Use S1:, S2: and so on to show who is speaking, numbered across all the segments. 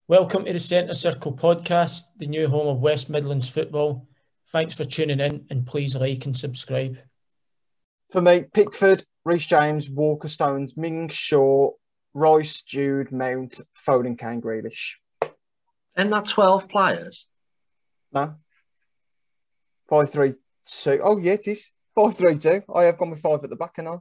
S1: Welcome to the Centre Circle podcast, the new home of West Midlands football. Thanks for tuning in and please like and subscribe.
S2: For me, Pickford, Reece James, Walker Stones, Mings Shaw, Rice, Jude, Mount, Foden, Kane, Grealish.
S3: And that 12 players?
S2: No. 5-3-2. Oh, yeah, it is. 5-3-2. I have gone with 5 at the back, and I.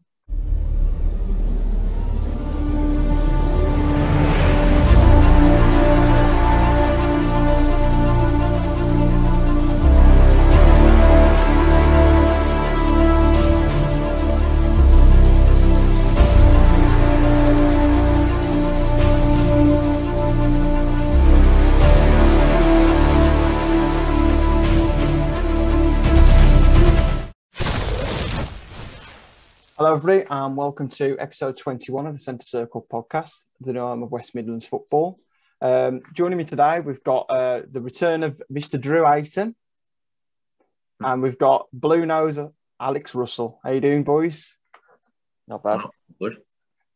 S2: Hello, everybody, and welcome to episode 21 of the Centre Circle podcast, the new home of West Midlands football. Joining me today, we've got the return of Mr. Drew Ayton, and we've got Blue Nose Alex Russell. How you doing, boys?
S3: Not bad.
S2: Good.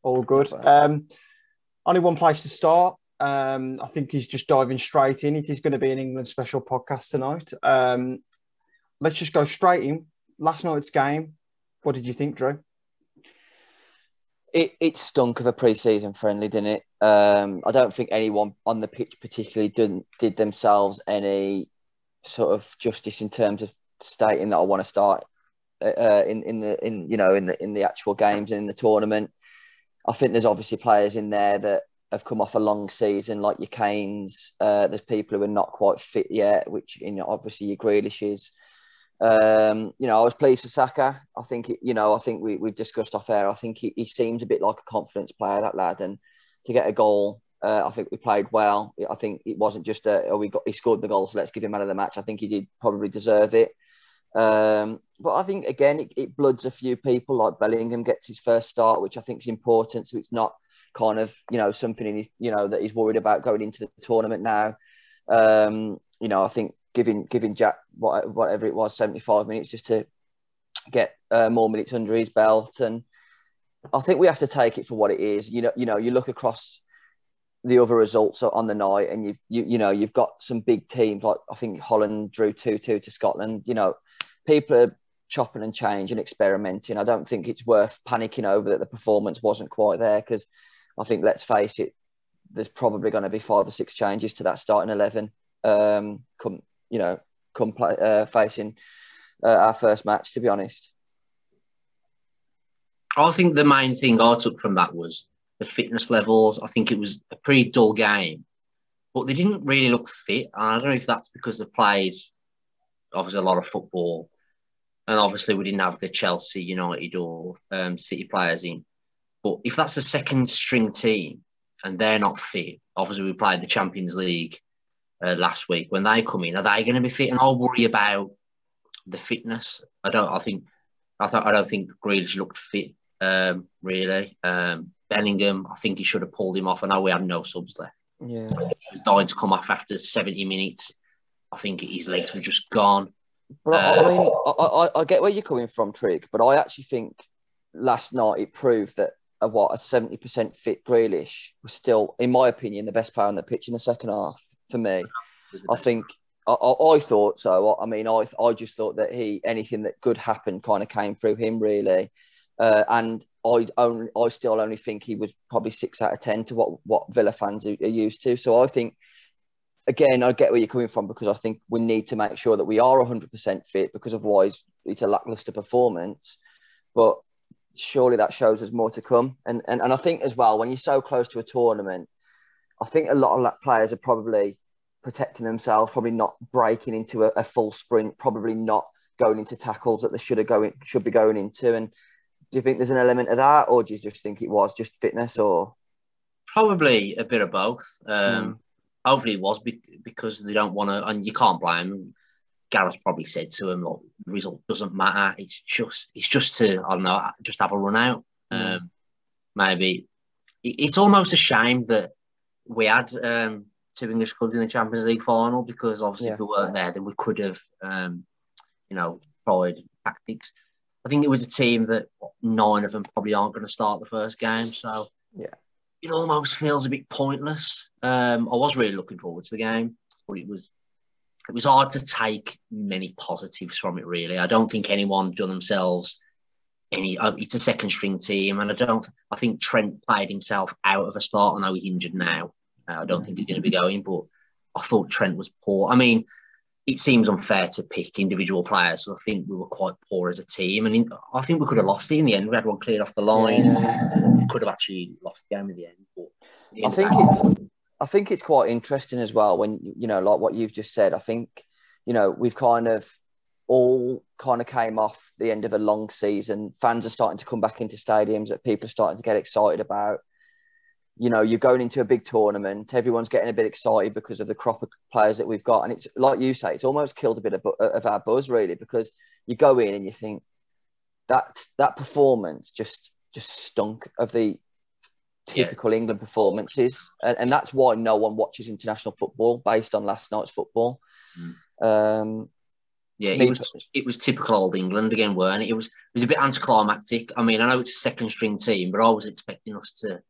S2: All good. Only one place to start. I think he's just diving straight in. It is going to be an England special podcast tonight. Let's just go straight in. Last night's game. What did you think, Drew?
S4: It stunk of a pre-season friendly, didn't it? I don't think anyone on the pitch particularly did themselves any sort of justice in terms of stating that I want to start in the actual games and in the tournament. I think there's obviously players in there that have come off a long season, like your Kanes. There's people who are not quite fit yet, which obviously your Grealishes. I was pleased for Saka. I think we've discussed off air. I think he seems a bit like a confidence player, that lad, and to get a goal, I think we played well. I think it wasn't just he scored the goal, so let's give him man of the match. I think he did probably deserve it. But I think again it bloods a few people, like Bellingham gets his first start, which I think is important. So it's not kind of something that he's worried about going into the tournament now. I think giving Jack whatever it was, 75 minutes just to get more minutes under his belt, and I think we have to take it for what it is. You look across the other results on the night, and you've got some big teams, like I think Holland drew 2-2 to Scotland. People are chopping and changing, experimenting. I don't think it's worth panicking over that the performance wasn't quite there, because I think, let's face it, there's probably going to be 5 or 6 changes to that starting 11 facing our first match, to be honest.
S3: I think the main thing I took from that was the fitness levels. I think it was a pretty dull game, but they didn't really look fit. And I don't know if that's because they played, obviously, a lot of football. And obviously, we didn't have the Chelsea, United or City players in. But if that's a second string team and they're not fit, obviously we played the Champions League last week. When they come in, are they going to be fit? And I'll worry about the fitness. I don't think Grealish looked fit, really. Bellingham, I think he should have pulled him off. I know we had no subs left.
S4: Yeah.
S3: He was dying to come off after 70 minutes. I think his legs were just gone.
S4: But I get where you're coming from, Trig, but I actually think last night it proved that a 70% fit Grealish was still, in my opinion, the best player on the pitch in the second half for me. I think I thought so. I mean, I just thought that anything that could happen kind of came through him, really. And I still only think he was probably 6 out of 10 to what Villa fans are used to. So I think, again, I get where you're coming from, because I think we need to make sure that we are 100% fit, because otherwise it's a lacklustre performance. But surely that shows us more to come. And I think as well, when you're so close to a tournament, I think a lot of players are probably protecting themselves, probably not breaking into a full sprint, probably not going into tackles that they should be going into. And do you think there's an element of that, or do you just think it was just fitness? Or
S3: probably a bit of both. Hopefully it was because they don't want to, and you can't blame them. Gareth probably said to him, "Look, the result doesn't matter. It's just to, I don't know, just have a run out." Maybe it's almost a shame that we had 2 English clubs in the Champions League final, because obviously if we weren't there, then we could have, tried tactics. I think it was a team that 9 of them probably aren't going to start the first game. So
S4: yeah,
S3: it almost feels a bit pointless. I was really looking forward to the game, but it was hard to take many positives from it, really. I don't think anyone done themselves any. It's a second string team, and I think Trent played himself out of a start. I know he's injured now. I don't think he's going to be going, but I thought Trent was poor. I mean, it seems unfair to pick individual players, so I think we were quite poor as a team, and I think we could have lost it in the end. We had one cleared off the line. Yeah. We could have actually lost the game in the end. But
S4: I think it's quite interesting as well when, you know, like what you've just said. I think, you know, we've all came off the end of a long season. Fans are starting to come back into stadiums that people are starting to get excited about. You know, you're going into a big tournament. Everyone's getting a bit excited because of the crop of players that we've got. And it's like you say, it's almost killed a bit of our buzz, really, because you go in and you think that performance just stunk of the typical England performances. And that's why no one watches international football based on last night's football.
S3: It was typical old England again, weren't it? It was a bit anticlimactic. I mean, I know it's a second string team, but I was expecting us to,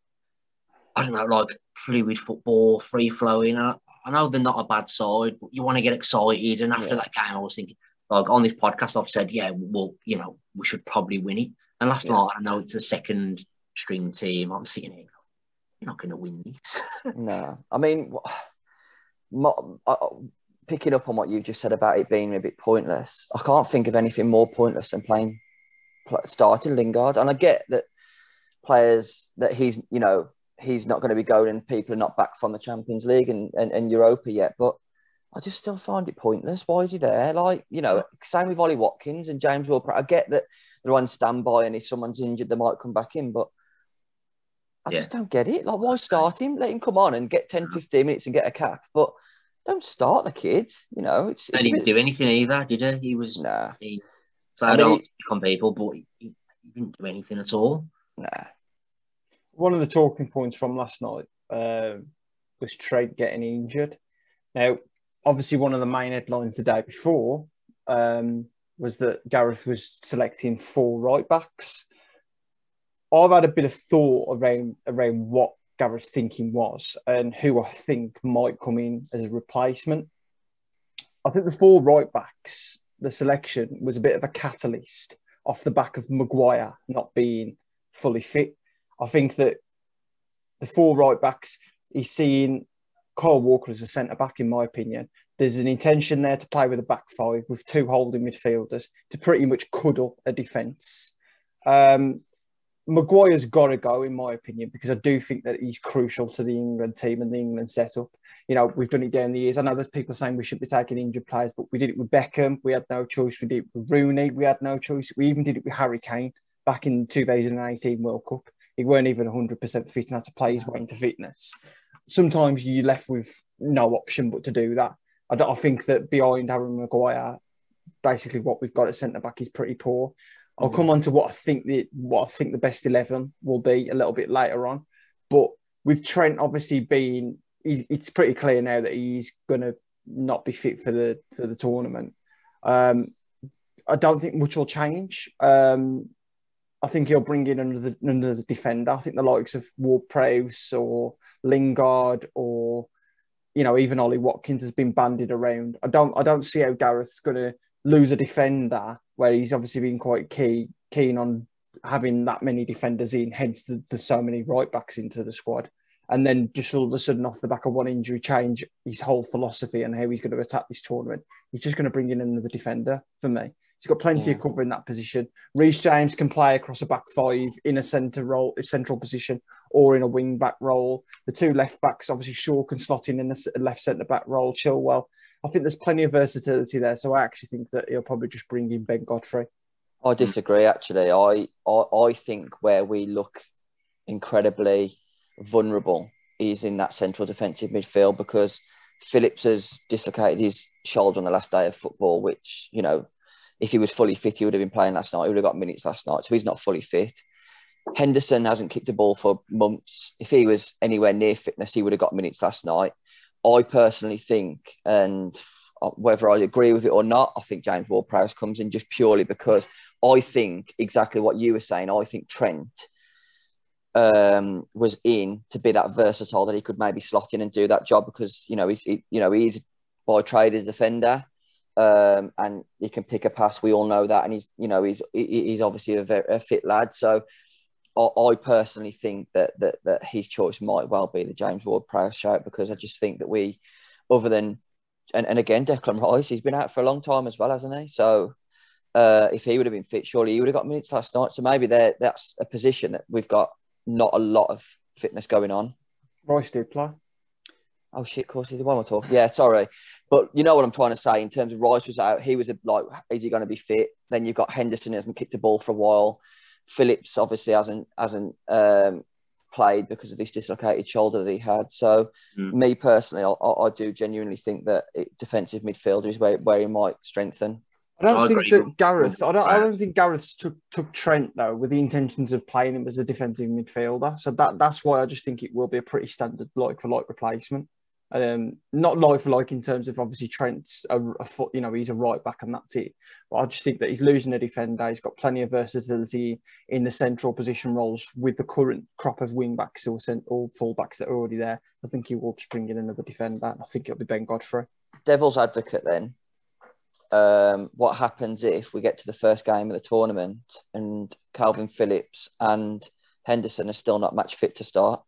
S3: I don't know, like fluid football, free flowing. I know they're not a bad side, but you want to get excited. And after that game, I was thinking, like on this podcast, I've said, well, you know, we should probably win it. And last night, I know it's a second string team. I'm sitting here, you're not going to win this.
S4: No, I mean, picking up on what you just said about it being a bit pointless, I can't think of anything more pointless than starting Lingard. And I get that players that he's not going to be going and people are not back from the Champions League and Europa yet, but I just still find it pointless. Why is he there? Like, you know, same with Ollie Watkins and James Ward-Prowse. I get that they're on standby and if someone's injured, they might come back in, but I just don't get it. Like, why start him? Let him come on and get 10, 15 minutes and get a cap, but don't start the kid. You know, it's
S3: he didn't do anything either, did he? He was... Nah. I don't pick on people, but he didn't do anything at all.
S4: Nah.
S2: One of the talking points from last night was Trent getting injured. Now, obviously, one of the main headlines the day before was that Gareth was selecting 4 right backs. I've had a bit of thought around what Gareth's thinking was and who I think might come in as a replacement. I think the 4 right backs, the selection was a bit of a catalyst off the back of Maguire not being fully fit. I think that the 4 right backs, he's seeing Kyle Walker as a centre-back, in my opinion. There's an intention there to play with a back 5 with 2 holding midfielders to pretty much cuddle a defence. Maguire's got to go, in my opinion, because I do think that he's crucial to the England team and the England setup. You know, we've done it down the years. I know there's people saying we should be taking injured players, but we did it with Beckham. We had no choice. We did it with Rooney. We had no choice. We even did it with Harry Kane back in 2018 World Cup. He weren't even 100% fit and had to play his way into fitness. Sometimes you're left with no option but to do that. I think that behind Harry Maguire, basically what we've got at centre-back is pretty poor. I'll come on to what I think the best 11 will be a little bit later on. But with Trent obviously being, it's pretty clear now that he's going to not be fit for the tournament. I don't think much will change. I think he'll bring in another defender. I think the likes of Ward-Prowse or Lingard or, you know, even Ollie Watkins has been bandied around. I don't see how Gareth's going to lose a defender where he's obviously been quite keen on having that many defenders in, hence the so many right backs into the squad. And then just all of a sudden off the back of one injury change his whole philosophy and how he's going to attack this tournament. He's just going to bring in another defender for me. He's got plenty of cover in that position. Reece James can play across a back 5 in a central position or in a wing back role. The 2 left backs, obviously Shaw can slot in a left centre back role. Chilwell. I think there's plenty of versatility there. So I actually think that he'll probably just bring in Ben Godfrey.
S4: I disagree, actually. I think where we look incredibly vulnerable is in that central defensive midfield because Phillips has dislocated his shoulder on the last day of football, which, you know, if he was fully fit, he would have been playing last night. He would have got minutes last night. So he's not fully fit. Henderson hasn't kicked a ball for months. If he was anywhere near fitness, he would have got minutes last night. I personally think, and whether I agree with it or not, I think James Ward-Prowse comes in just purely because I think exactly what you were saying. I think Trent was in to be that versatile that he could maybe slot in and do that job because he's by trade a defender, and he can pick a pass. We all know that, and he's obviously a fit lad. So I personally think that his choice might well be the James Ward-Prowse shout because I just think that we, other than and again Declan Rice, he's been out for a long time as well, hasn't he? So if he would have been fit, surely he would have got minutes last night. So maybe that's a position that we've got not a lot of fitness going on.
S2: Rice did play.
S4: Oh shit, of course he's the one we're talking. Yeah, sorry. But you know what I'm trying to say in terms of Rice was out. He was like, is he going to be fit? Then you've got Henderson, who hasn't kicked a ball for a while. Phillips obviously hasn't played because of this dislocated shoulder that he had. So me personally, I do genuinely think that defensive midfielder is where he might strengthen.
S2: I don't think that Gareth. I don't think Gareth took Trent though with the intentions of playing him as a defensive midfielder. So that's why I just think it will be a pretty standard like for like replacement. Not like for like in terms of obviously Trent's he's a right back and that's it. But I just think that he's losing a defender. He's got plenty of versatility in the central position roles with the current crop of wing backs or full backs that are already there. I think he will just bring in another defender. I think it'll be Ben Godfrey.
S4: Devil's advocate then. What happens if we get to the first game of the tournament and Calvin Phillips and Henderson are still not match fit to start?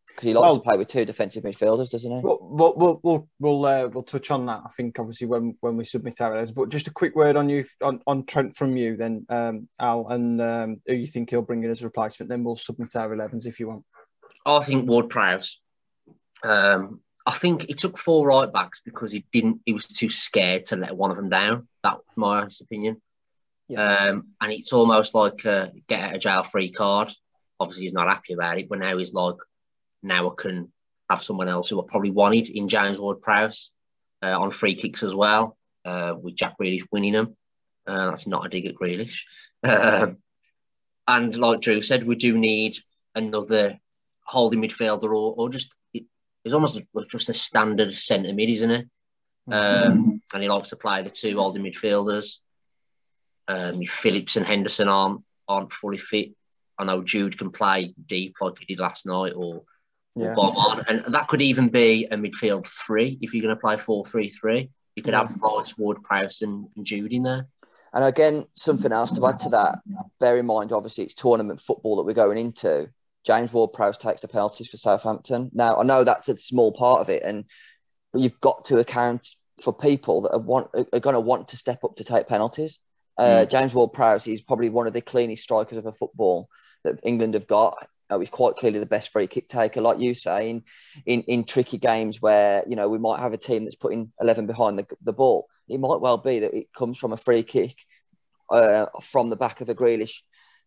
S4: Because he likes to play with two defensive midfielders, doesn't he?
S2: We'll touch on that. I think obviously when we submit our letters. But just a quick word on Trent from you, then Al, and who you think he'll bring in as a replacement. Then we'll submit our 11s if you want.
S3: I think Ward-Prowse. I think he took 4 right backs because he was too scared to let one of them down. That was my honest opinion. Yeah. And it's almost like a get out of jail free card. Obviously, he's not happy about it, but now he's like, now I can have someone else who I probably wanted in James Ward-Prowse on free kicks as well, with Jack Grealish winning them. That's not a dig at Grealish. And like Drew said, we do need another holding midfielder or just, it's almost just a standard centre mid, isn't it? And he likes to play the 2 holding midfielders. Phillips and Henderson aren't fully fit. I know Jude can play deep like he did last night or bomb on. And that could even be a midfield 3 if you're going to play 4-3-3. You could have Rice, Ward-Prowse and Jude in there.
S4: And again, something else to add to that, bear in mind, obviously, it's tournament football that we're going into. James Ward-Prowse takes the penalties for Southampton. Now, I know that's a small part of it, but you've got to account for people that are going to want to step up to take penalties. James Ward-Prowse is probably one of the cleanest strikers of a football that England have got. He's quite clearly the best free kick taker, like you say, in tricky games where we might have a team that's putting 11 behind the ball. It might well be that it comes from a free kick from the back of a Grealish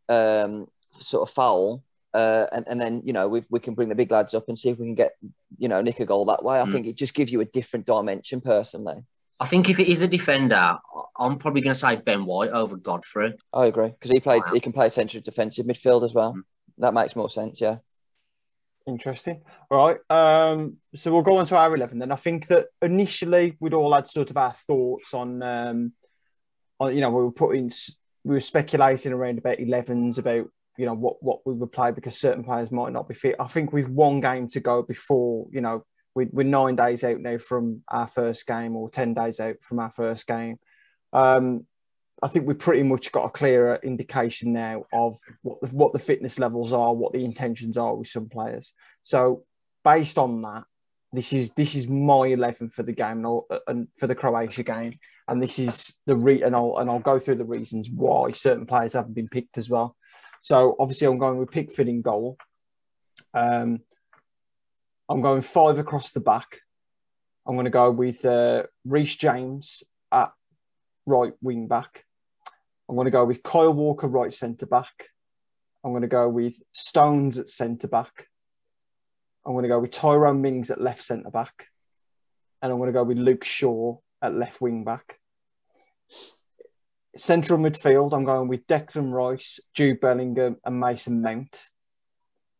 S4: sort of foul, and then we can bring the big lads up and see if we can get nick a goal that way. I think it just gives you a different dimension, personally.
S3: I think if it is a defender, I'm probably going to say Ben White over Godfrey.
S4: I agree because he can play central defensive midfield as well. That makes more sense, yeah.
S2: Interesting. All right. So we'll go on to our 11 then. I think that initially we'd all had sort of our thoughts on we were speculating around about 11s, about what we would play because certain players might not be fit. I think with one game to go before, we're 9 days out now from our first game or 10 days out from our first game. I think we've pretty much got a clearer indication now of what the fitness levels are, what the intentions are with some players. So based on that, this is my 11 for the game and for the Croatia game, and this is and I'll go through the reasons why certain players haven't been picked as well. So obviously I'm going with Pickford in goal. I'm going 5 across the back. I'm going to go with Reece James at right wing back. I'm going to go with Kyle Walker right centre back. I'm going to go with Stones at centre back. I'm going to go with Tyrone Mings at left centre back. And I'm going to go with Luke Shaw at left wing back. Central midfield, I'm going with Declan Rice, Jude Bellingham and Mason Mount.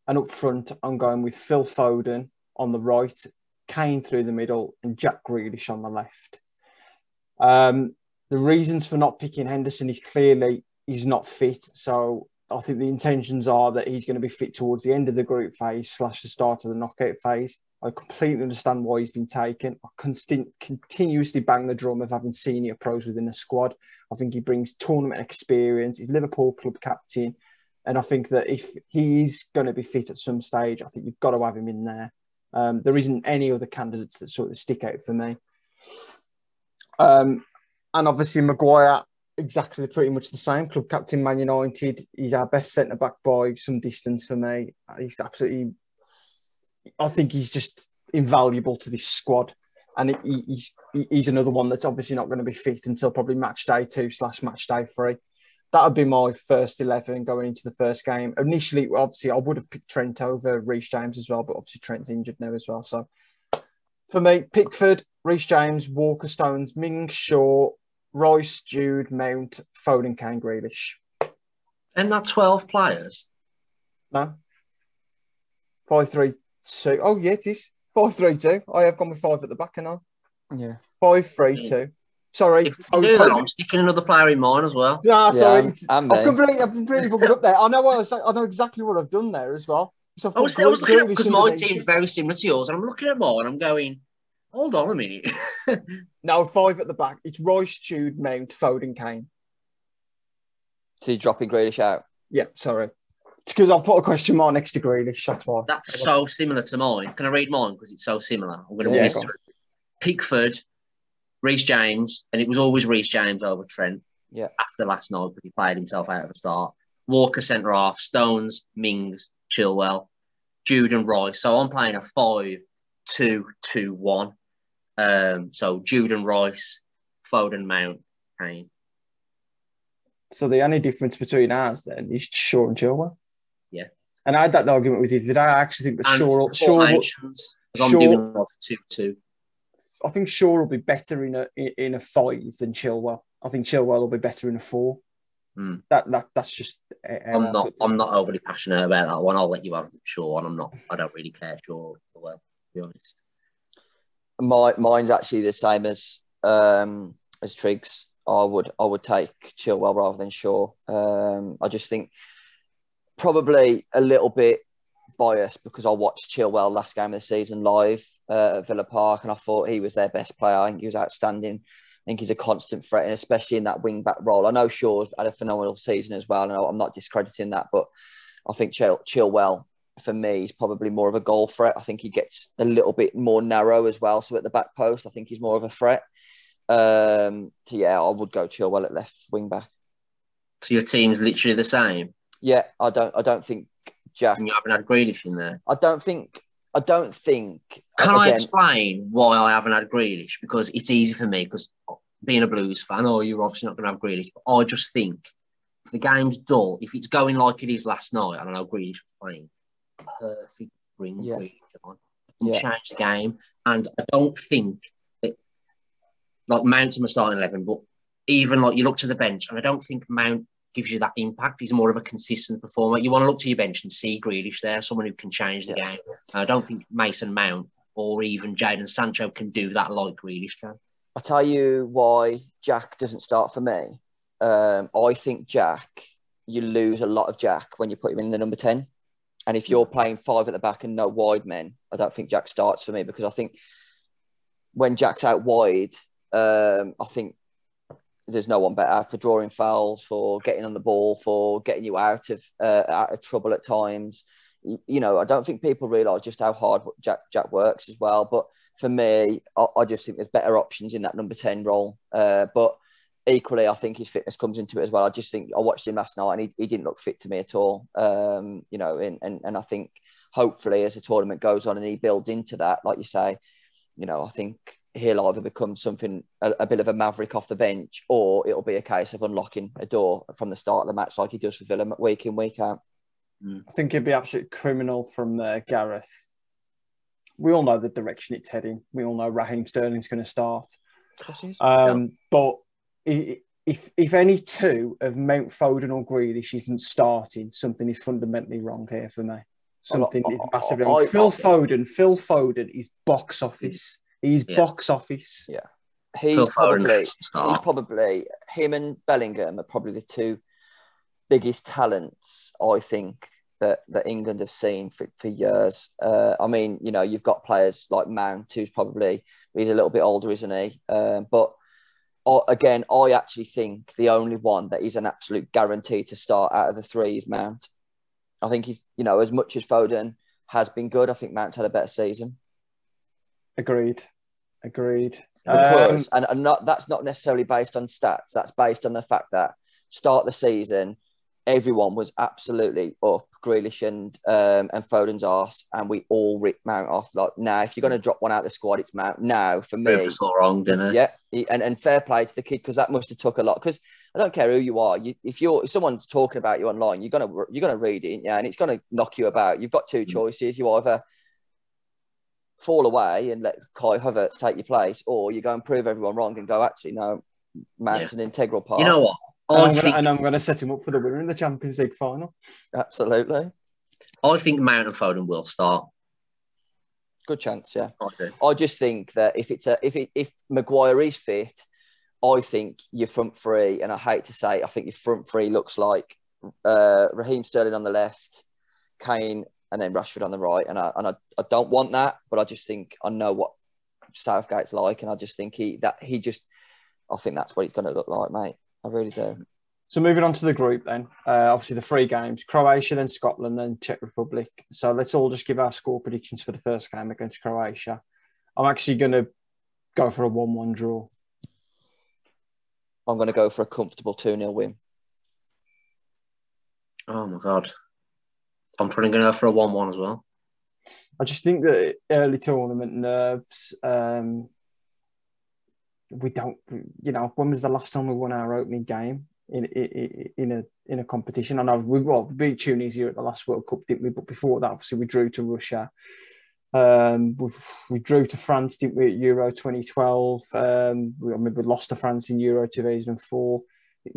S2: And up front, I'm going with Phil Foden on the right, Kane through the middle and Jack Grealish on the left. The reasons for not picking Henderson is clearly he's not fit. So I think the intentions are that he's going to be fit towards the end of the group phase / the start of the knockout phase. I completely understand why he's been taken. I continuously bang the drum of having senior pros within the squad. I think he brings tournament experience. He's Liverpool club captain. And I think that if he is going to be fit at some stage, I think you've got to have him in there. There isn't any other candidates that sort of stick out for me. And obviously Maguire, exactly pretty much the same. Club captain, Man United. He's our best centre-back by some distance for me. He's absolutely... I think he's just invaluable to this squad. And he's another one that's obviously not going to be fit until probably match day 2 / match day 3. That would be my first 11 going into the first game. Initially, obviously, I would have picked Trent over Reece James as well, but obviously Trent's injured now as well. So for me, Pickford, Reece James, Walker, Stones, Mings, Shaw, Rice, Jude, Mount, Foden, Kane, Grealish.
S3: And that 12 players?
S2: No. 5-3-2. Oh, yeah, it is. 5-3-2. I have gone with 5 at the back now.
S4: Yeah.
S2: 5-3-2. Sorry.
S3: If you do that, I'm sticking another player in mine as well.
S2: Nah, sorry.
S4: I've
S2: completely bugged up there. I know exactly what I've done there as well. So
S3: I was looking at, because my team's very similar to yours, and I'm looking at mine and I'm going, hold on a minute.
S2: No, 5 at the back. It's Rice, Jude, Mount, Foden, Kane.
S4: So you're dropping Grealish out?
S2: Yeah, sorry. It's because I've put a question mark next to Grealish, that's why.
S3: That's so similar to mine. Can I read mine? Because it's so similar. I'm going to miss it. Pickford, Reece James, and it was always Reece James over Trent.
S4: Yeah.
S3: After last night, because he played himself out at the start. Walker centre half, Stones, Mings, Chilwell, Jude and Rice. So I'm playing a 5-2-2-1. So Jude and Rice, Foden, Mount, Kane.
S2: So the only difference between ours then is Shaw and Chilwell.
S3: Yeah.
S2: And I had that argument with you. Did I actually think that Shaw
S3: I'm doing 2-2.
S2: I think Shaw will be better in a 5 than Chilwell. I think Chilwell will be better in a 4. That's just.
S3: I'm not overly passionate about that one. I'll let you have Shaw, and I don't really care Shaw well, to be honest.
S4: Mine's actually the same as Triggs. I would take Chilwell rather than Shaw. I just think probably a little bit biased because I watched Chilwell last game of the season live at Villa Park, and I thought he was their best player. I think he was outstanding. I think he's a constant threat, and especially in that wing-back role. I know Shaw's had a phenomenal season as well, and I'm not discrediting that, but I think Chilwell, for me, is probably more of a goal threat. I think he gets a little bit more narrow as well. So at the back post, I think he's more of a threat. So yeah, I would go Chilwell at left wing-back.
S3: So your team's literally the same?
S4: Yeah, I don't think Jack.
S3: And you haven't had Grealish in there?
S4: I don't think.
S3: Can I explain why I haven't had Grealish? Because it's easy for me, because being a Blues fan, you're obviously not going to have Grealish. But I just think if the game's dull, if it's going like it is last night, I don't know, Grealish was playing perfect, bring Grealish on and change the game. And I don't think that, like, Mount's in my starting 11, but even like you look to the bench, and I don't think Mount gives you that impact. He's more of a consistent performer. You want to look to your bench and see Grealish there, someone who can change the game. And I don't think Mason Mount or even Jadon Sancho can do that like Grealish can.
S4: I'll tell you why Jack doesn't start for me. I think Jack, you lose a lot of Jack when you put him in the number 10. And if you're playing 5 at the back and no wide men, I don't think Jack starts for me, because I think when Jack's out wide, I think there's no one better for drawing fouls, for getting on the ball, for getting you out of trouble at times. You know, I don't think people realise just how hard Jack works as well. But for me, I just think there's better options in that number 10 role. But equally, I think his fitness comes into it as well. I just think I watched him last night and he didn't look fit to me at all. You know, and I think hopefully as the tournament goes on and he builds into that, like you say, you know, I think he'll either become something, a bit of a maverick off the bench, or it'll be a case of unlocking a door from the start of the match like he does for Villa week in, week out.
S2: I think it'd be absolute criminal from Gareth. We all know the direction it's heading. We all know Raheem Sterling's going to start. But if any two of Mount, Foden or Grealish isn't starting, something is fundamentally wrong here for me. Something is massively wrong. Phil Foden is box office. He's box office.
S4: Yeah. He's probably him and Bellingham are probably the two biggest talents, I think, that England have seen for years. I mean, you know, you've got players like Mount, he's a little bit older, isn't he? But again, I actually think the only one that is an absolute guarantee to start out of the three is Mount. I think he's, you know, as much as Foden has been good, I think Mount's had a better season.
S2: Agreed.
S4: Because, that's not necessarily based on stats. That's based on the fact that start the season, everyone was absolutely up Grealish and Foden's arse, and we all ripped Mount off. Like, now, if you're going to drop one out of the squad, it's Mount. Now, for me,
S3: it's all wrong, didn't
S4: it? Yeah, and fair play to the kid, because that must have took a lot. Because I don't care who you are, if someone's talking about you online, you're gonna read it, yeah, and it's gonna knock you about. You've got two choices. You either fall away and let Kai Havertz take your place, or you go and prove everyone wrong and go, actually, no, Mount's an integral part.
S3: You know what?
S2: I'm going to set him up for the winner in the Champions League final.
S4: Absolutely.
S3: I think Mount and Foden will start.
S4: Good chance, yeah.
S3: Okay.
S4: I just think that if Maguire is fit, I think your front three, and I hate to say, I think your front three looks like Raheem Sterling on the left, Kane, and then Rashford on the right. And I don't want that, but I just think I know what Southgate's like, and I just think I think that's what he's going to look like, mate. I really do.
S2: So moving on to the group then, obviously the three games, Croatia, then Scotland, then Czech Republic. So let's all just give our score predictions for the first game against Croatia. I'm actually going to go for a 1-1 draw.
S4: I'm going to go for a comfortable 2-0 win.
S3: Oh, my God. I'm probably going to go for a 1-1 as well.
S2: I just think that early tournament nerves, we don't, you know, when was the last time we won our opening game in a competition? I know we beat Tunisia at the last World Cup, didn't we? But before that, obviously, we drew to Russia. We drew to France, didn't we, at Euro 2012? We lost to France in Euro 2004.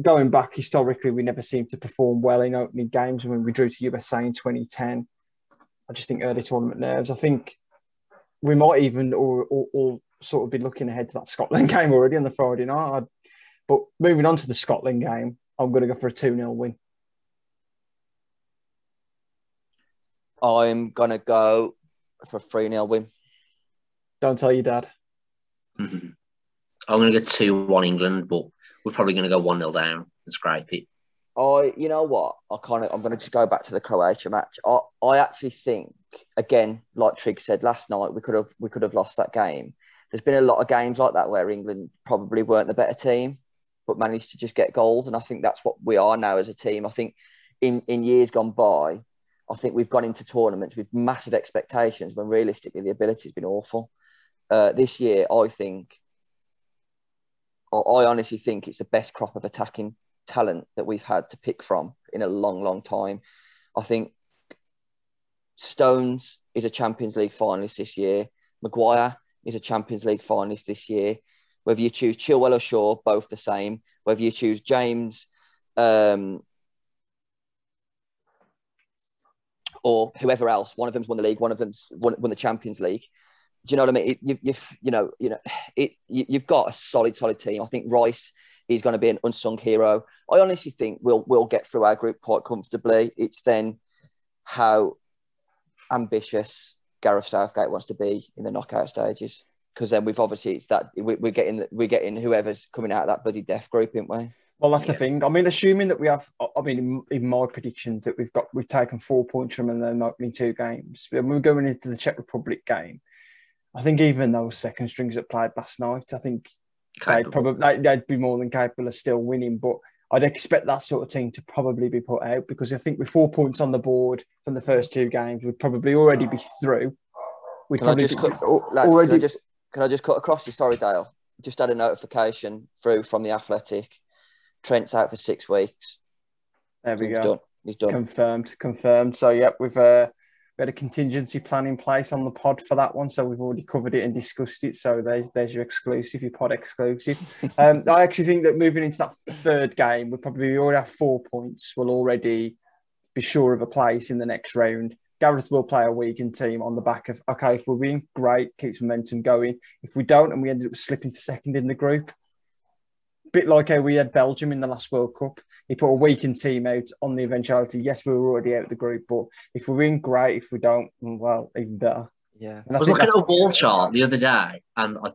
S2: Going back historically, we never seemed to perform well in opening games. When we drew to USA in 2010, I just think early tournament nerves. I think we might even or sort of be looking ahead to that Scotland game already on the Friday night. But moving on to the Scotland game, I'm going to go for a 2-0 win.
S4: I'm going to go for a 3-0 win.
S2: Don't tell your dad.
S3: I'm going to go 2-1 England, but we're probably going to go 1-0 down and scrape it.
S4: You know what? I'm going to just go back to the Croatia match. I actually think, again, like Trigg said last night, we could have lost that game. There's been a lot of games like that where England probably weren't the better team, but managed to just get goals. And I think that's what we are now as a team. I think in years gone by, I think we've gone into tournaments with massive expectations when realistically the ability has been awful. This year, I honestly think it's the best crop of attacking talent that we've had to pick from in a long, long time. I think Stones is a Champions League finalist this year. Maguire is a Champions League finalist this year. Whether you choose Chilwell or Shaw, both the same. Whether you choose James or whoever else, one of them's won the league, one of them's won the Champions League. Do you know what I mean? You've got a solid team. I think Rice is going to be an unsung hero. I honestly think we'll get through our group quite comfortably. It's then how ambitious Gareth Southgate wants to be in the knockout stages, because then we're getting whoever's coming out of that bloody death group, aren't we?
S2: Well, that's the thing. I mean, assuming that we have, in my predictions that we've taken 4 points from them in the opening two games. When we're going into the Czech Republic game, I think even those second strings that played last night, I think they'd be more than capable of still winning. But I'd expect that sort of team to probably be put out, because I think with 4 points on the board from the first two games, we'd probably already be through.
S4: Can I just cut across you? Sorry, Dale. Just had a notification through from The Athletic. Trent's out for 6 weeks.
S2: There we go.
S4: He's done.
S2: Confirmed. So, yeah, we had a contingency plan in place on the pod for that one. So we've already covered it and discussed it. So there's your exclusive, your pod exclusive. I actually think that moving into that third game, we already have 4 points. We'll already be sure of a place in the next round. Gareth will play a weakened team on the back of, okay, if we win, great, keeps momentum going. If we don't and we ended up slipping to second in the group, bit like how we had Belgium in the last World Cup. He put a weakened team out on the eventuality. Yes, we were already out of the group, but if we win, great. If we don't, well, even better.
S4: Yeah.
S2: And
S3: I was looking at a wall chart the other day, and I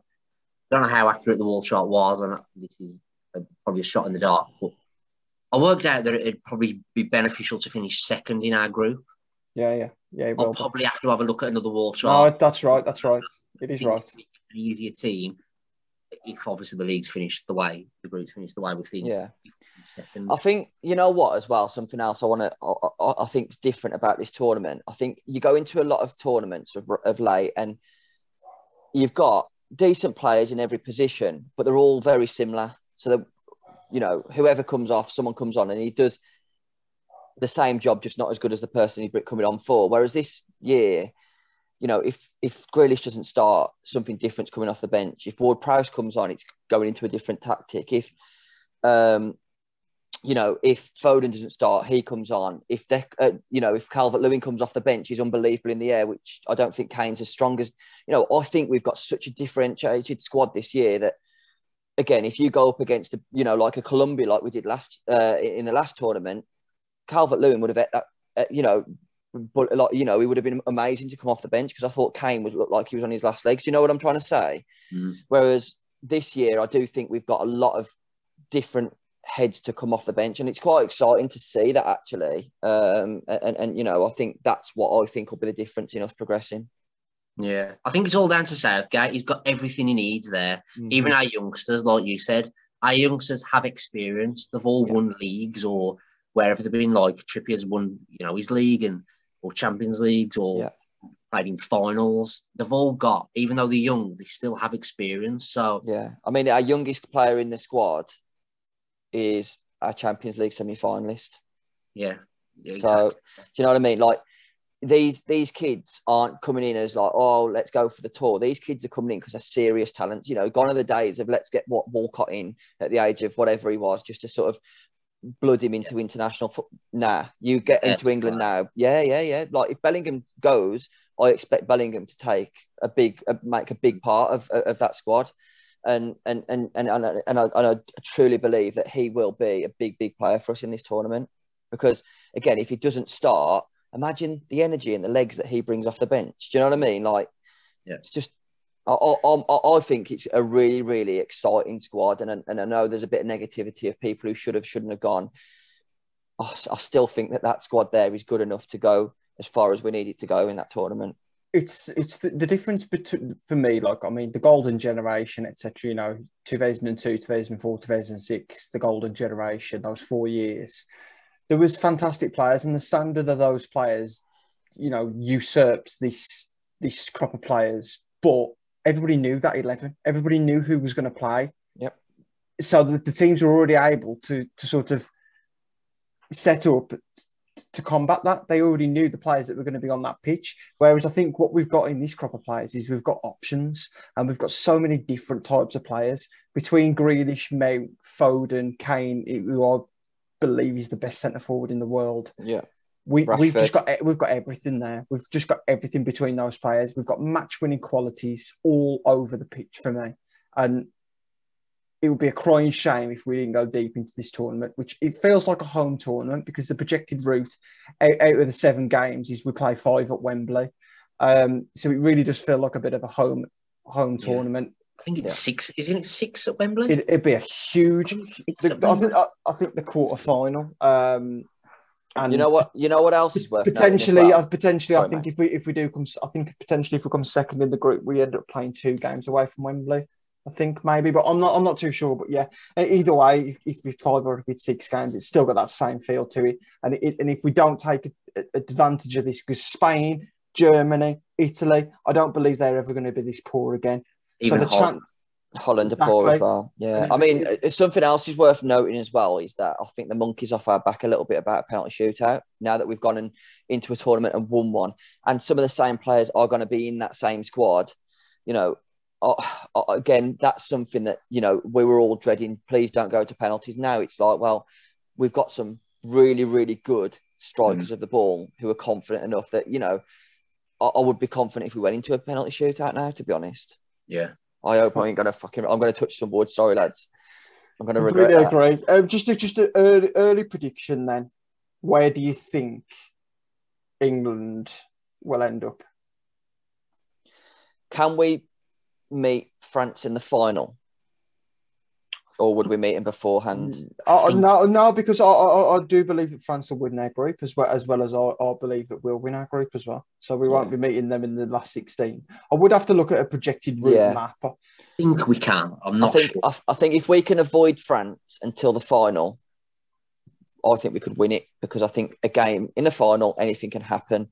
S3: don't know how accurate the wall chart was, and this is probably a shot in the dark, but I worked out that it'd probably be beneficial to finish second in our group.
S2: Yeah.
S3: I'll probably have to have a look at another wall chart.
S2: No, that's right. It is right.
S3: An easier team if obviously the league's finished the way the group's finished the way we think.
S4: Yeah.
S3: Second.
S4: I think, you know what, as well, something else I think is different about this tournament. I think you go into a lot of tournaments of late and you've got decent players in every position, but they're all very similar. So that, you know, whoever comes off, someone comes on and he does the same job, just not as good as the person he's coming on for. Whereas this year, you know, if Grealish doesn't start, something different's coming off the bench. If Ward-Prowse comes on, it's going into a different tactic. If you know, if Foden doesn't start, he comes on. If you know, if Calvert-Lewin comes off the bench, he's unbelievable in the air, which I don't think Kane's as strong as. You know, I think we've got such a differentiated squad this year that, again, if you go up against you know, like a Colombia, like we did last in the last tournament, Calvert-Lewin would have you know, but like, you know, he would have been amazing to come off the bench because I thought Kane looked like he was on his last legs. Do you know what I'm trying to say?
S3: Mm.
S4: Whereas this year, I do think we've got a lot of different heads to come off the bench, and it's quite exciting to see that actually. And you know, I think that's what I think will be the difference in us progressing.
S3: Yeah, I think it's all down to Southgate. He's got everything he needs there.
S4: Mm-hmm.
S3: Even our youngsters, like you said, our youngsters have experience. They've all won leagues or wherever they've been. Like Trippier's won, you know, his league or Champions Leagues or played in finals. They've all got, even though they're young, they still have experience. So
S4: yeah, I mean, our youngest player in the squad is our Champions League semi-finalist.
S3: Yeah,
S4: so
S3: exactly.
S4: Do you know what I mean? Like these kids aren't coming in as like, oh, let's go for the tour. These kids are coming in because they're serious talents. You know, gone are the days of let's get Walcott in at the age of whatever he was, just to sort of blood him into international football. Nah, you get into England now. Yeah. Like if Bellingham goes, I expect Bellingham to make a big part of that squad. And I truly believe that he will be a big player for us in this tournament. Because again, if he doesn't start, imagine the energy and the legs that he brings off the bench. Do you know what I mean? Like, it's just, I think it's a really, really exciting squad. And I know there's a bit of negativity of people who shouldn't have gone. I still think that squad there is good enough to go as far as we need it to go in that tournament.
S2: It's the difference between, for me, like, I mean, the golden generation, etc., you know, 2002, 2004, 2006, the golden generation, those 4 years, there was fantastic players, and the standard of those players, you know, usurped this crop of players, but everybody knew that 11. Everybody knew who was going to play.
S4: Yep.
S2: So the teams were already able to sort of set up to combat that. They already knew the players that were going to be on that pitch. Whereas I think what we've got in this crop of players is we've got options, and we've got so many different types of players between Grealish, Mount, Foden, Kane, who I believe is the best centre forward in the world.
S4: Yeah.
S2: We've got everything there. We've just got everything between those players. We've got match-winning qualities all over the pitch for me. And it would be a crying shame if we didn't go deep into this tournament, which it feels like a home tournament because the projected route out of the 7 games is we play 5 at Wembley. So it really does feel like a bit of a home tournament.
S3: I think it's 6. Isn't it 6 at Wembley?
S2: It'd be a huge. I think the quarter final. And
S4: you know what else is worth
S2: potentially.
S4: Well?
S2: I think if we come second in the group, we end up playing 2 games away from Wembley. I think maybe, but I'm not too sure. But yeah, either way, if it's 5 or if it's 6 games, it's still got that same feel to it. And if we don't take advantage of this, because Spain, Germany, Italy, I don't believe they're ever going to be this poor again.
S3: Even
S2: so
S4: Holland are poor as well. Yeah, I mean, something else is worth noting as well is that I think the monkey's off our back a little bit about a penalty shootout now that we've gone into a tournament and won one, and some of the same players are going to be in that same squad. You know, again, that's something that, you know, we were all dreading. Please don't go to penalties. Now it's like, well, we've got some really, really good strikers of the ball who are confident enough that, you know, I would be confident if we went into a penalty shootout now, to be honest.
S3: Yeah.
S4: I hope I ain't going to I'm going to touch some wood. Sorry, lads. I'm going to regret that.
S2: Agree. Just an early prediction then. Where do you think England will end up?
S4: Can we meet France in the final? Or would we meet them beforehand?
S2: No, because I do believe that France will win their group as well as I believe that we'll win our group as well. So we won't be meeting them in the last 16. I would have to look at a projected route map.
S3: I think we can. I'm not sure.
S4: I think if we can avoid France until the final, I think we could win it, because I think a game in the final, anything can happen.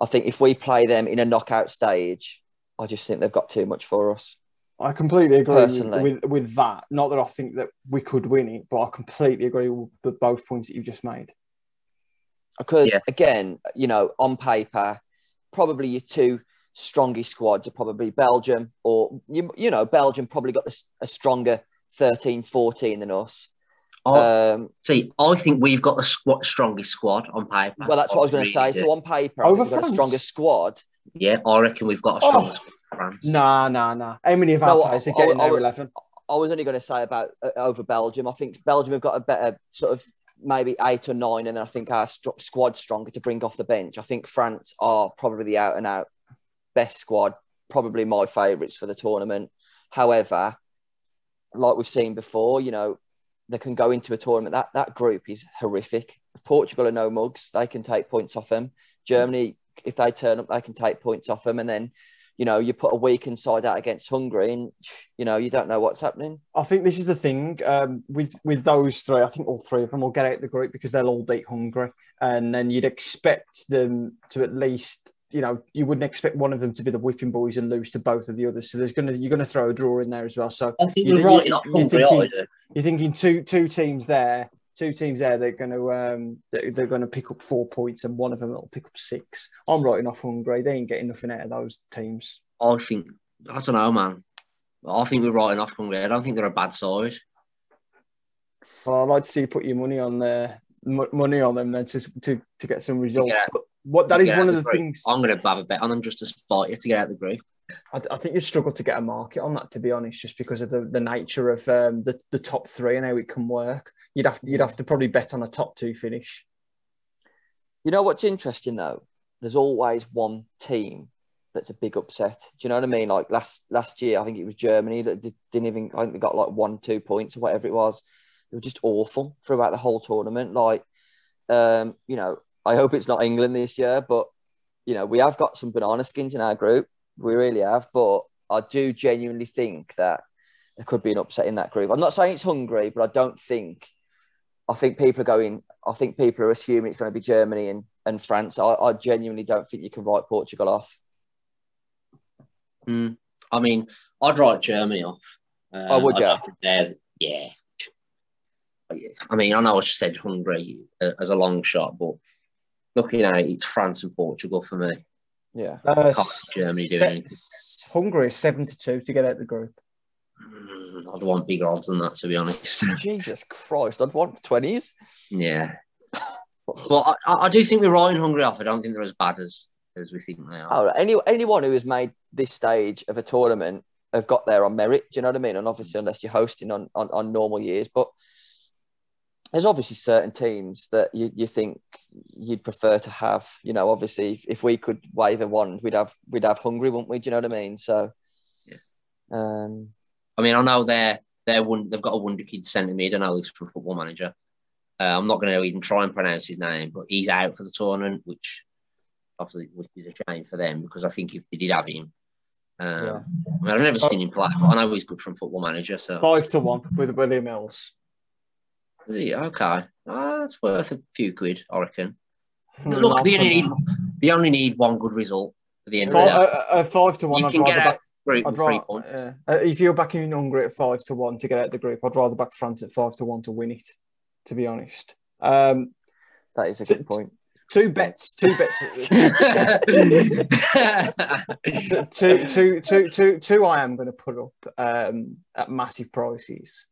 S4: I think if we play them in a knockout stage, I just think they've got too much for us.
S2: I completely agree
S4: personally
S2: with that. Not that I think that we could win it, but I completely agree with both points that you've just made.
S4: Because, again, on paper, probably your two strongest squads are probably Belgium, or, Belgium probably got a stronger 13-14 than us.
S3: I think we've got the strongest squad on paper.
S4: Well, that's what I was going to say. So on paper, we've got a stronger squad.
S3: Yeah, I reckon we've got a stronger squad. France.
S2: Nah. How many of our players are getting their 11?
S4: I was only going to say about over Belgium. I think Belgium have got a better sort of maybe 8 or 9, and then I think our squad's stronger to bring off the bench. I think France are probably the out-and-out best squad, probably my favourites for the tournament. However, like we've seen before, they can go into a tournament. That group is horrific. If Portugal are no mugs, they can take points off them. Germany, if they turn up, they can take points off them, and then you put a weakened side out against Hungary and, you don't know what's happening.
S2: I think this is the thing with those three. I think all three of them will get out the group because they'll all beat Hungary. And then you'd expect them to at least, you wouldn't expect one of them to be the whipping boys and lose to both of the others. So you're going to throw a draw in there as well. So
S3: I think you're
S2: thinking two teams there. They're going to pick up 4 points, and one of them will pick up 6. I'm writing off Hungary. They ain't getting nothing out of those teams.
S3: I don't know, man. I think we're writing off Hungary. I don't think they're a bad side.
S2: Well, I'd like to see you put your money on them then to get some results. That is one of the things.
S3: I'm going to have a bet on them just to spite you to get out of the group.
S2: I think you struggle to get a market on that, to be honest, just because of the nature of the top 3 and how it can work. You'd have to probably bet on a top 2 finish.
S4: You know what's interesting though? There's always one team that's a big upset. Do you know what I mean? Like last year, I think it was Germany that didn't even. I think they got like 1-2 points or whatever it was. They were just awful throughout the whole tournament. Like, I hope it's not England this year, but we have got some banana skins in our group. We really have, but I do genuinely think that there could be an upset in that group. I'm not saying it's Hungary, but I think people are assuming it's going to be Germany and France. I genuinely don't think you can write Portugal off.
S3: I mean, I'd write Germany off.
S4: Would you?
S3: Yeah. I mean, I know I just said Hungary as a long shot, but looking at it, it's France and Portugal for me.
S2: Yeah.
S3: Germany doing anything.
S2: Hungary is 7-2 to get out of the group.
S3: I'd want bigger odds than that, to be honest.
S4: Jesus Christ, I'd want 20s.
S3: Yeah. Well, I do think we're writing Hungary off. I don't think they're as bad as we think they are.
S4: Anyone who has made this stage of a tournament have got there on merit. Do you know what I mean? And obviously, unless you're hosting on normal years, but there's obviously certain teams that you think you'd prefer to have. Obviously, if we could wave a wand, we'd have Hungary, wouldn't we? Do you know what I mean? So,
S3: yeah. I mean, I know they've got a wonder kid centre mid. I know this from Football Manager. I'm not going to even try and pronounce his name, but he's out for the tournament, which obviously is a shame for them, because I think if they did have him, I mean, I've never seen him play, but I know he's good from Football Manager. So
S2: 5-1 with William Mills.
S3: Is he? Okay. That's worth a few quid, I reckon. Look, they only need one good result at the end of the day.
S2: 5-1.
S3: You can get out group with 3 points.
S2: If you're backing Hungary at 5-1 to get out of the group, I'd rather back France at 5-1 to win it, to be honest.
S4: That is a good point.
S2: Two bets. Two I am going to put up at massive prices.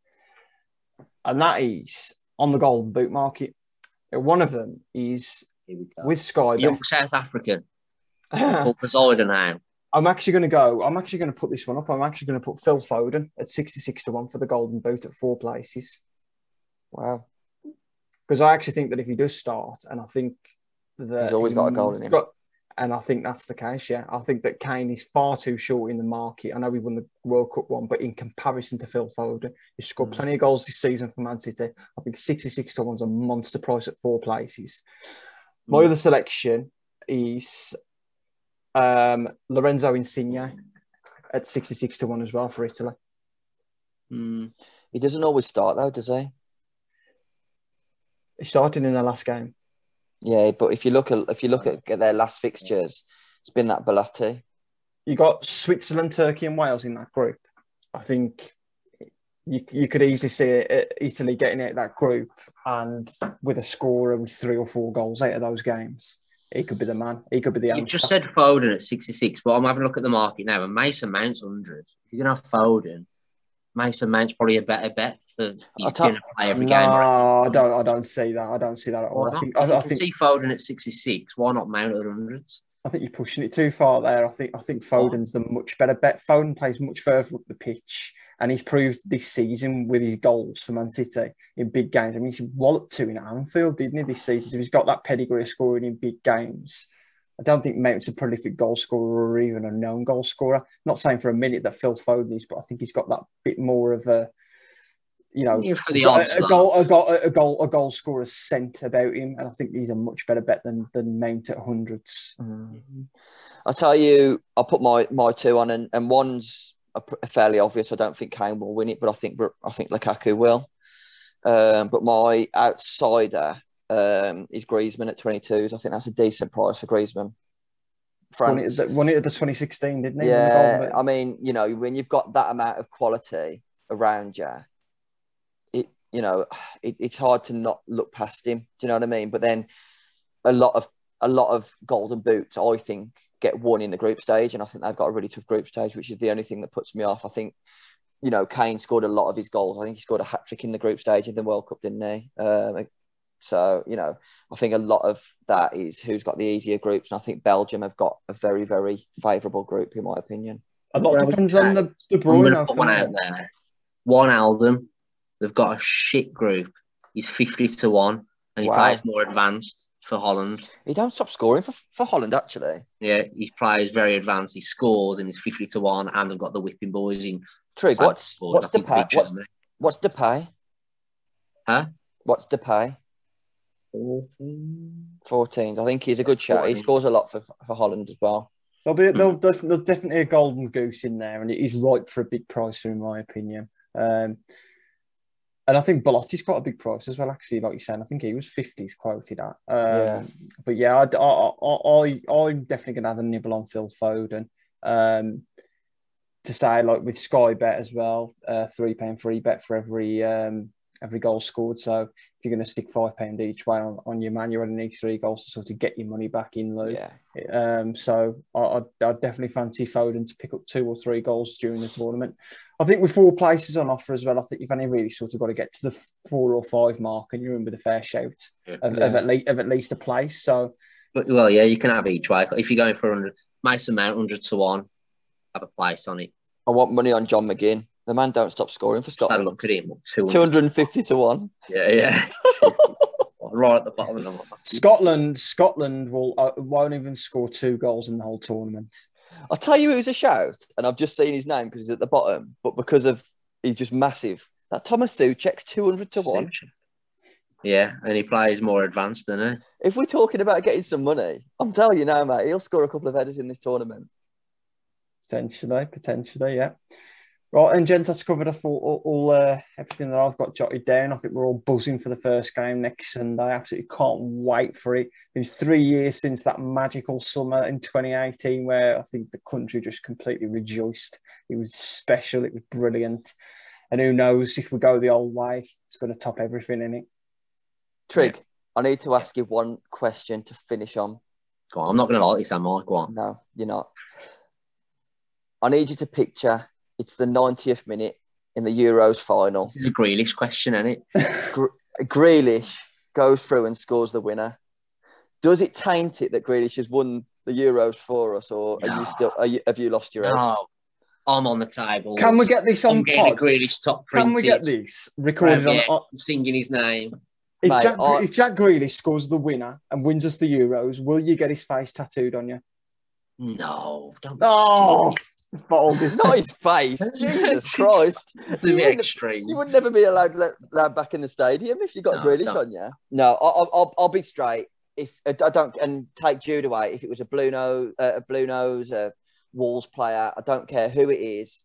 S2: And that is on the golden boot market. One of them is with Sky.
S3: Young South African. Called Poseidon now.
S2: I'm actually going to put this one up. I'm actually going to put Phil Foden at 66-1 for the Golden Boot at 4 places.
S4: Wow.
S2: Because I actually think that if he does start, and I think that
S4: He's always got a goal in him.
S2: And I think that's the case, yeah. I think that Kane is far too short in the market. I know he won the World Cup one, but in comparison to Phil Foden, he's scored plenty of goals this season for Man City. I think 66-1 is a monster price at 4 places. My other selection is Lorenzo Insigne at 66-1 as well for Italy.
S4: He doesn't always start though, does he?
S2: He started in the last game.
S4: Yeah, but if you look at their last fixtures, it's been that Belotti.
S2: You got Switzerland, Turkey, and Wales in that group. I think you could easily see Italy getting out of that group, and with a scorer with 3 or 4 goals out of those games, he could be the man. He could be the answer.
S3: You've just said Foden at 66, but I'm having a look at the market now, and Mason Mount's 100. If you're going to have Foden, Mason Mount's probably a better bet for he's going to play every game.
S2: No, I don't see that. I don't see that at all.
S3: I think I see Foden at 66. Why not Mount at 100s?
S2: I think you're pushing it too far there. I think Foden's the much better bet. Foden plays much further up the pitch, and he's proved this season with his goals for Man City in big games. I mean, he walloped 2 in Anfield, didn't he, this season? So he's got that pedigree of scoring in big games. I don't think Mount's a prolific goal scorer or even a known goal scorer. Not saying for a minute that Phil Foden is, but I think he's got that bit more of a,
S3: for the odds,
S2: a goal scorer scent about him, and I think he's a much better bet than Mount at 100s.
S4: I'll tell you, I'll put my 2 on, and one's fairly obvious. I don't think Kane will win it, but I think Lukaku will. But my outsider is Griezmann at 22s. I think that's a decent price for Griezmann. France
S2: won it at the 2016, didn't he?
S4: Yeah, I mean, when you've got that amount of quality around you, it's hard to not look past him. Do you know what I mean? But then a lot of golden boots, I think, get won in the group stage, and I think they've got a really tough group stage, which is the only thing that puts me off. I think, Kane scored a lot of his goals. I think he scored a hat-trick in the group stage in the World Cup, didn't he? So, I think a lot of that is who's got the easier groups, and I think Belgium have got a very, very favourable group, in my opinion.
S2: A lot depends on the Bruyne.
S3: I'm going to put one out there. One Alden. They've got a shit group. He's 50-1, and he plays more advanced for Holland.
S4: He don't stop scoring for Holland, actually.
S3: Yeah, he plays very advanced. He scores, and he's 50-1, and they've got the whipping boys in.
S4: Trig, what's Depay? What's Depay?
S3: Huh?
S4: What's Depay? 14. I think he's a good shot. 14. He scores a lot for Holland as well.
S2: There's definitely a golden goose in there, and he's ripe for a big price, in my opinion. And I think Belotti's got a big price as well, actually, like you're saying. I think he was 50s quoted at. But yeah, I'm definitely going to have a nibble on Phil Foden. To say, like, with Sky Bet as well, £3 free bet for every goal scored. So if you're going to stick £5 each way on your man, you only need 3 goals to sort of get your money back in, Lou.
S4: Yeah.
S2: So I'd definitely fancy Foden to pick up 2 or 3 goals during the tournament. I think with 4 places on offer as well, I think you've only really sort of got to get to the 4 or 5 mark, and you're in with a fair shout of at least a place. So,
S3: well, yeah, you can have each way. If you're going for 100, Mason Mount 100-1, have a place on it.
S4: I want money on John McGinn. The man don't stop scoring for Scotland.
S3: I look at him,
S4: 250-1.
S3: Yeah. Right at the bottom of the
S2: mark. Scotland won't even score 2 goals in the whole tournament.
S4: I'll tell you who's a shout, and I've just seen his name because he's at the bottom, but because of he's just massive. That Thomas Souček's 200-1.
S3: Yeah, and he plays more advanced, doesn't he?
S4: If we're talking about getting some money, I'm telling you now, mate, he'll score a couple of headers in this tournament.
S2: Potentially, yeah. Right, and gents, that's covered all everything that I've got jotted down. I think we're all buzzing for the first game next Sunday. Absolutely can't wait for it. It's 3 years since that magical summer in 2018 where I think the country just completely rejoiced. It was special. It was brilliant. And who knows, if we go the old way, it's going to top everything in it.
S4: Trig, I need to ask you one question to finish on.
S3: Go on, I'm not going to like this, am I? Go on.
S4: No, you're not. I need you to picture it's the 90th minute in the Euros final.
S3: This is a Grealish question, isn't it?
S4: Grealish goes through and scores the winner. Does it taint it that Grealish has won the Euros for us, or are you still? Have you lost your head?
S3: No, I'm on the table.
S2: Can we get this on
S3: I'm getting a
S2: pod?
S3: Grealish top
S2: Can
S3: printed.
S2: we get this recorded on?
S3: Singing his name.
S2: If,
S4: Mate,
S2: if Jack Grealish scores the winner and wins us the Euros, will you get his face tattooed on you?
S3: No, don't.
S2: Oh, folded.
S4: Not his face. Jesus Christ!
S3: Too extreme.
S4: You would never be allowed back in the stadium if you got Grealish on you. No, I'll be straight. If I don't, and take Jude away, if it was a blue nose, a Wolves player, I don't care who it is.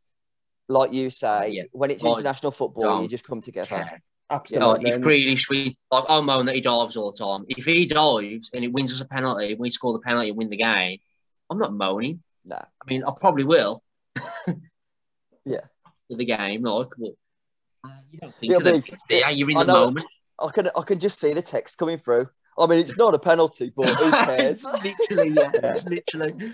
S4: Like you say, when it's international football, you just come together.
S3: Yeah.
S2: Absolutely.
S3: If Grealish, I moan that he dives all the time. If he dives and it wins us a penalty, we score the penalty and win the game, I'm not moaning.
S4: No.
S3: I mean, I probably will.
S4: Yeah.
S3: For the game, but you don't think of the you're in the moment.
S4: I can just see the text coming through. I mean, it's not a penalty, but who cares?
S3: Literally, yeah. Literally.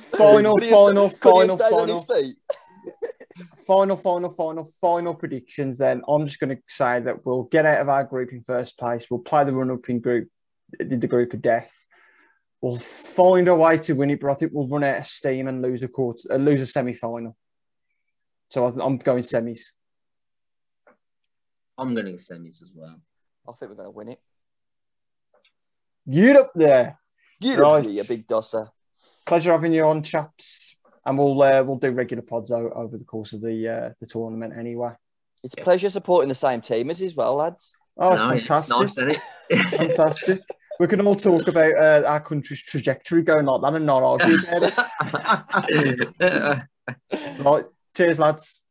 S2: Final predictions then. I'm just going to say that we'll get out of our group in first place. We'll play the run-up in the group of death. We'll find a way to win it, but I think we'll run out of steam and lose a semi-final. So I'm going semis.
S3: I'm going to go semis as well.
S4: I think we're going to win it.
S2: Get up there.
S4: Get up there, you big dosser.
S2: Pleasure having you on, chaps. And we'll do regular pods over the course of the tournament anyway.
S4: It's a pleasure supporting the same team as well, lads.
S2: Oh, it's fantastic.
S3: Nice, isn't it?
S2: Fantastic. We can all talk about our country's trajectory going like that and not argue about it. Right. Cheers, lads.